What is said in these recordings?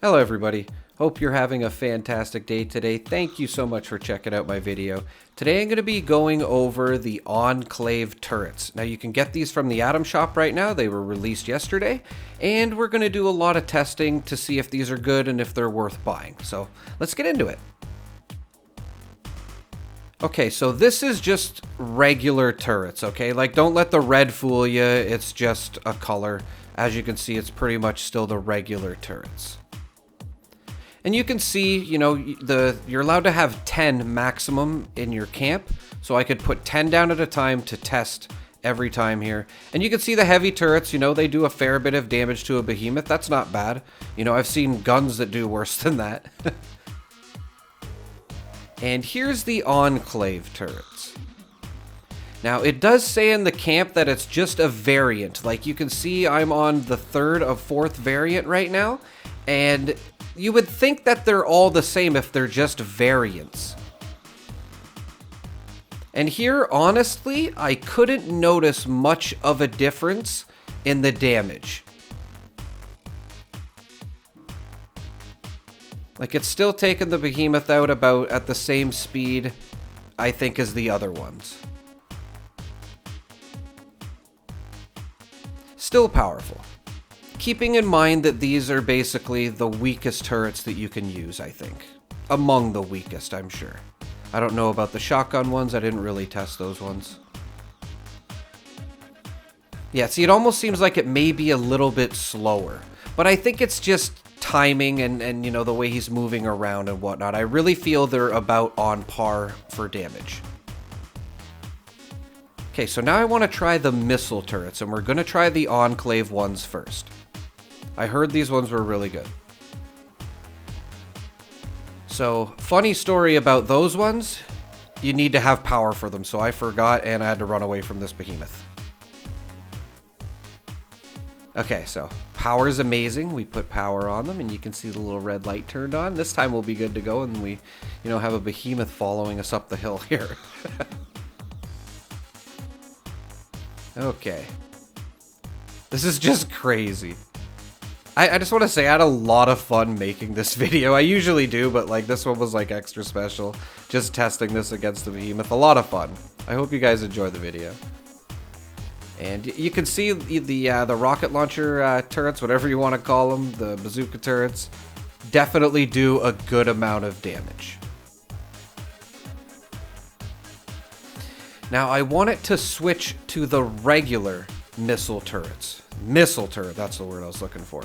Hello everybody, hope you're having a fantastic day today. Thank you so much for checking out my video. Today I'm going to be going over the Enclave turrets. Now you can get these from the Atom Shop right now, they were released yesterday, and we're going to do a lot of testing to see if these are good and if they're worth buying. So let's get into it. Okay, so this is just regular turrets, okay? Like, don't let the red fool you, it's just a color. As you can see, it's pretty much still the regular turrets. And you can see, you know, you're allowed to have 10 maximum in your camp. So I could put 10 down at a time to test every time here. And you can see the heavy turrets, you know, they do a fair bit of damage to a behemoth. That's not bad. You know, I've seen guns that do worse than that. And here's the Enclave turrets. Now, it does say in the camp that it's just a variant. Like, you can see I'm on the third of fourth variant right now. And you would think that they're all the same if they're just variants. And here, honestly, I couldn't notice much of a difference in the damage. Like, it's still taking the behemoth out about at the same speed, I think, as the other ones. Still powerful. Keeping in mind that these are basically the weakest turrets that you can use, I think. Among the weakest, I'm sure. I don't know about the shotgun ones, I didn't really test those ones. Yeah, see, it almost seems like it may be a little bit slower. But I think it's just timing and you know, the way he's moving around and whatnot. I really feel they're about on par for damage. Okay, so now I want to try the missile turrets, and we're going to try the Enclave ones first. I heard these ones were really good. So, funny story about those ones, you need to have power for them, so I forgot and I had to run away from this behemoth. Okay, so power is amazing. We put power on them and you can see the little red light turned on. This time we'll be good to go and we, you know, have a behemoth following us up the hill here. Okay. This is just crazy. I just want to say I had a lot of fun making this video. I usually do, but like this one was like extra special. Just testing this against the behemoth. A lot of fun. I hope you guys enjoy the video. And you can see the rocket launcher turrets, whatever you want to call them, the bazooka turrets, definitely do a good amount of damage. Now I want it to switch to the regular missile turrets. Missile turret, that's the word I was looking for.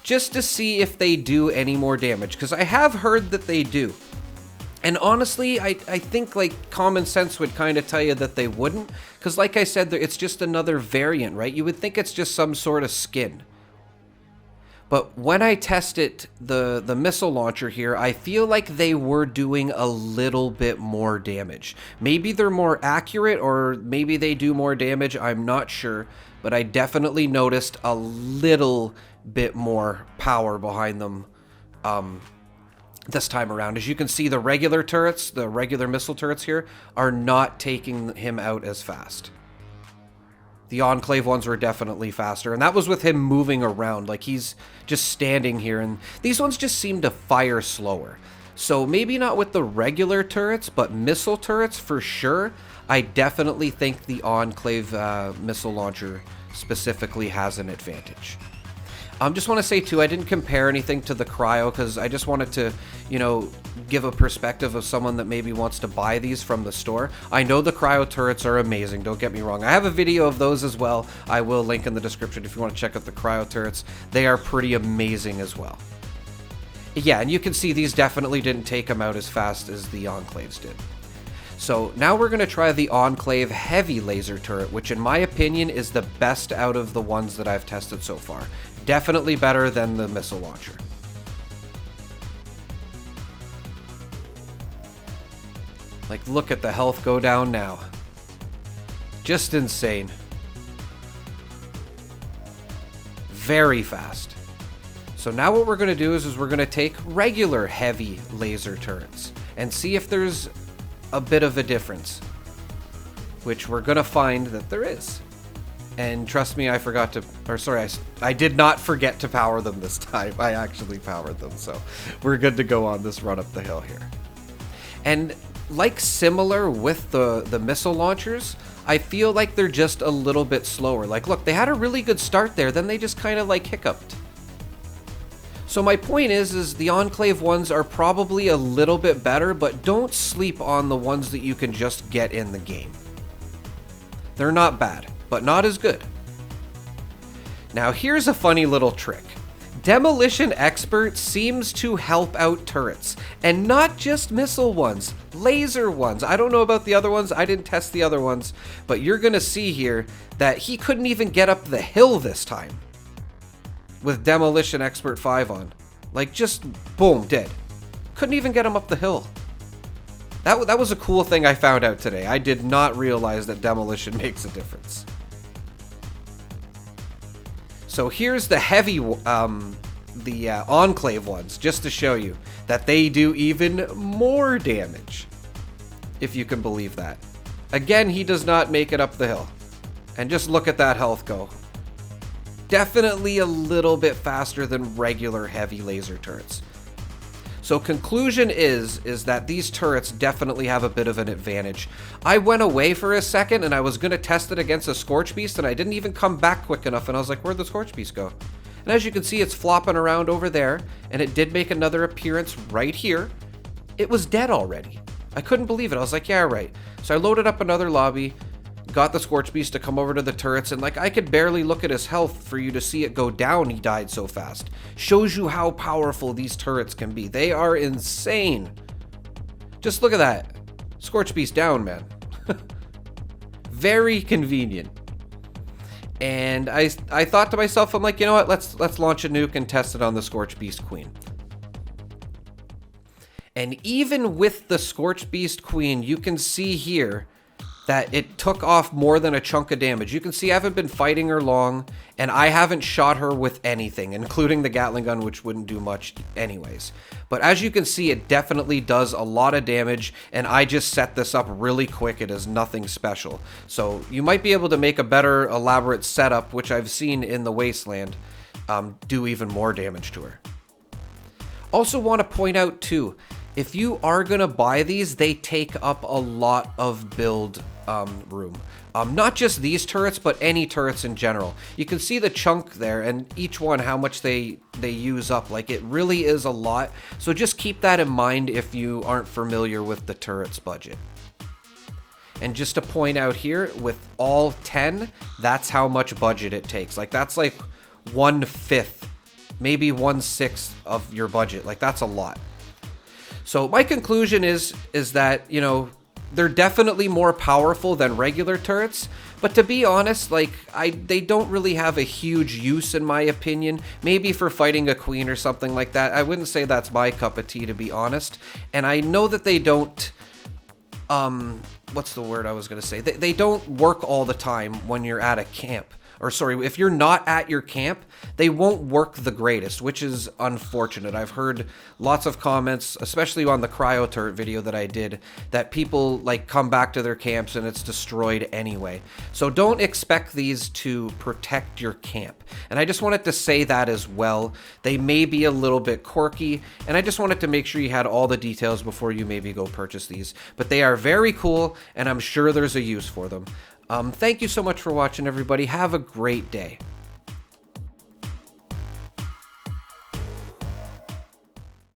Just to see if they do any more damage, because I have heard that they do. And honestly, I think like common sense would kind of tell you that they wouldn't, because like I said, it's just another variant, right? You would think it's just some sort of skin. But when I tested the missile launcher here, I feel like they were doing a little bit more damage. Maybe they're more accurate, or maybe they do more damage, I'm not sure. But I definitely noticed a little bit more power behind them this time around. As you can see, the regular turrets, the regular missile turrets here, are not taking him out as fast. The Enclave ones were definitely faster, and that was with him moving around, like he's just standing here, and these ones just seem to fire slower. So maybe not with the regular turrets, but missile turrets for sure. I definitely think the Enclave missile launcher specifically has an advantage. Just want to say too, I didn't compare anything to the Cryo because I just wanted to, you know, give a perspective of someone that maybe wants to buy these from the store. I know the Cryo turrets are amazing, don't get me wrong. I have a video of those as well. I will link in the description if you want to check out the Cryo turrets. They are pretty amazing as well. Yeah, and you can see these definitely didn't take them out as fast as the Enclaves did. So now we're going to try the Enclave Heavy Laser Turret, which in my opinion is the best out of the ones that I've tested so far. Definitely better than the missile launcher. Like, look at the health go down now. Just insane. Very fast. So now what we're going to do is we're going to take regular heavy laser turrets and see if there's a bit of a difference, which we're going to find that there is. And trust me, I did not forget to power them this time. I actually powered them, so we're good to go on this run up the hill here. And like similar with the missile launchers, I feel like they're just a little bit slower. Like, look, they had a really good start there, then they just kind of like hiccuped. So my point is the Enclave ones are probably a little bit better, but don't sleep on the ones that you can just get in the game. They're not bad, but not as good. Now here's a funny little trick. Demolition Expert seems to help out turrets, and not just missile ones, laser ones. I don't know about the other ones, I didn't test the other ones, but you're gonna see here that he couldn't even get up the hill this time with Demolition Expert 5 on. Like, just boom, dead. Couldn't even get him up the hill. That was a cool thing I found out today. I did not realize that demolition makes a difference. So here's the heavy, Enclave ones, just to show you that they do even more damage, if you can believe that. Again, he does not make it up the hill. And just look at that health go. Definitely a little bit faster than regular heavy laser turrets. So conclusion is that these turrets definitely have a bit of an advantage. I went away for a second and I was going to test it against a Scorch Beast and I didn't even come back quick enough and I was like, where'd the Scorch Beast go? And as you can see, it's flopping around over there and it did make another appearance right here. It was dead already. I couldn't believe it. I was like, yeah, right. So I loaded up another lobby, got the Scorch Beast to come over to the turrets, and like I could barely look at his health for you to see it go down. He died so fast. Shows you how powerful these turrets can be. They are insane. Just look at that. Scorch Beast down, man. Very convenient. And I thought to myself, I'm like, you know what? Let's launch a nuke and test it on the Scorch Beast Queen. And even with the Scorch Beast Queen, you can see here that it took off more than a chunk of damage. You can see I haven't been fighting her long, and I haven't shot her with anything, including the Gatling gun, which wouldn't do much anyways. But as you can see, it definitely does a lot of damage, and I just set this up really quick. It is nothing special. So you might be able to make a better elaborate setup, which I've seen in the Wasteland, do even more damage to her. Also want to point out too, if you are going to buy these, they take up a lot of build room. Not just these turrets, but any turrets in general. You can see the chunk there, and each one, how much they use up. Like, it really is a lot. So just keep that in mind if you aren't familiar with the turret's budget. And just to point out here, with all 10, that's how much budget it takes. Like, that's like 1/5, maybe 1/6 of your budget. Like, that's a lot. So my conclusion is that, you know, they're definitely more powerful than regular turrets, but to be honest, like, they don't really have a huge use in my opinion. Maybe for fighting a queen or something like that. I wouldn't say that's my cup of tea, to be honest. And I know that they don't, what's the word I was gonna say? They don't work all the time when you're at a camp. Or sorry, if you're not at your camp, they won't work the greatest, which is unfortunate. I've heard lots of comments, especially on the cryo turret video that I did, that people like come back to their camps and it's destroyed anyway. So don't expect these to protect your camp. And I just wanted to say that as well. They may be a little bit quirky, and I just wanted to make sure you had all the details before you maybe go purchase these. But they are very cool, and I'm sure there's a use for them. Thank you so much for watching, everybody. Have a great day.